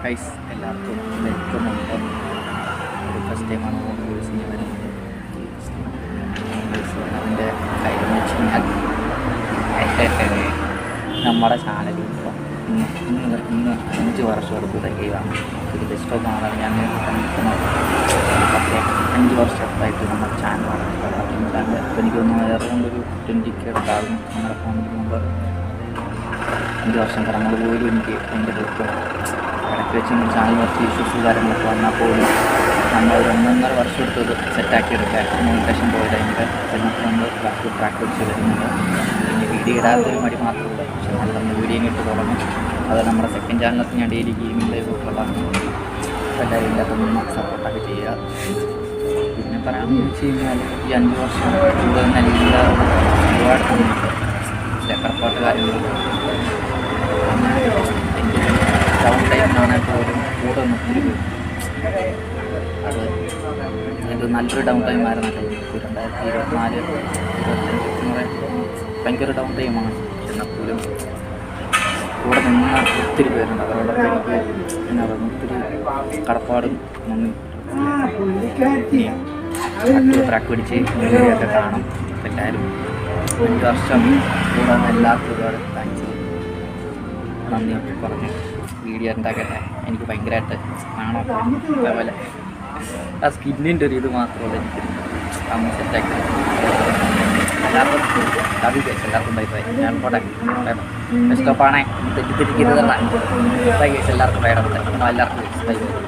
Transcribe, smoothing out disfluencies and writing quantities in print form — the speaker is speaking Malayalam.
ഗൈസ് എല്ലാവർക്കും വെൽക്കമുണ്ട്. ഒരു ഫസ്റ്റ് ടൈമാണ് വീഡിയോസ് ഞാൻ വരുന്നത്. അതിൻ്റെ കാര്യം വെച്ച് കഴിഞ്ഞാൽ നമ്മുടെ ചാനൽ ഇപ്പോൾ ഇന്ന് 5 വർഷം എടുത്ത് തികയാണ്. ഇത് ബെസ്റ്റ് ഓഫ് ആണ് ഞാൻ പക്ഷേ 5 വർഷമായിട്ട് നമ്മുടെ ചാനൽ ചാനൽ എനിക്ക് തോന്നുന്നു ഏറെക്കൊണ്ടൊരു 20K ഉണ്ടാകും. നമ്മുടെ ഫോണിൽ നമ്പർ 5 വർഷം കടന്നു പോലും എനിക്ക് ഭയങ്കര എളുപ്പമാണ്. ഇടയ്ക്ക് വെച്ച് നമ്മൾ ചാനൽ കുറച്ച് ഇഷ്യൂസ് കാര്യങ്ങളൊക്കെ വന്നാൽ പോലും നമ്മൾ ഒരു 1.5 വർഷം എടുത്തത് സെറ്റാക്കി എടുക്കാൻ മോണിറ്റേഷൻ പോയ ടൈമിൽ എന്നിട്ട് നമ്മൾ ട്രാക്ക് വെച്ച് വരുന്നുണ്ട്. പിന്നെ വീഡിയോ ഇടാത്തൊരു മടി മാത്രമല്ല, പക്ഷേ നല്ല നമ്മൾ വീഡിയോ ഇട്ട് തുടങ്ങും. അത് നമ്മുടെ സെക്കൻഡ് ചാനലൊക്കെ ഞാൻ ഡെയിലി ഗെയിമിംഗ് ലൈവ് ഉള്ളതാണ്. എല്ലാവരും ഇല്ലാത്തൊന്നും സപ്പോർട്ടൊക്കെ ചെയ്യുക. പിന്നെ പറയാമെന്ന് വെച്ച് കഴിഞ്ഞാൽ ഈ 5 വർഷം കൂടുതൽ നല്ല ഒരുപാട് കടപ്പാട്ട് കാര്യങ്ങളൊക്കെ ഡൗൺ ടൈമിനാണെങ്കിൽ പോലും കൂടെ ഒത്തിരി പോയി. അത് ഒരു നല്ലൊരു ഡൗൺ ടൈമായിരുന്നു. 2024 2025 ഭയങ്കര ഡൗൺ ടൈമാണ്. എന്നാൽ പോലും കൂടെ നിന്ന ഒത്തിരി പേരുണ്ട്. അവരോടൊക്കെ എനിക്ക് എന്നാ പറയുന്നത് ഒത്തിരി കടപ്പാടും നന്ദി. ട്രാക്ക് പിടിച്ച് വീഡിയോയൊക്കെ കാണും. എല്ലാവരും 5 വർഷം കൂടെ എല്ലാവർക്കും ഒരുപാട് താങ്ക്സ് നന്ദി പറഞ്ഞ് വീഡിയോ ഉണ്ടാക്കട്ടെ. എനിക്ക് ഭയങ്കരമായിട്ട് നാണമൊക്കെ അതേപോലെ ആ സ്കിന്നിൻ്റെ ഒരു ഇത് മാത്രമല്ല എനിക്ക് അന്ന് സെറ്റാക്കി. എല്ലാവർക്കും എല്ലാവർക്കും ബൈ ബൈ. ഞാൻ പോട്ടെ, ബെസ്റ്റ് ഓഫ് ആണേ, തെറ്റിദ്ധരിക്കരുതല്ല. ബൈ ഗൈസ്, എല്ലാവർക്കും ബൈ. എല്ലാവർക്കും ബൈ ബൈ.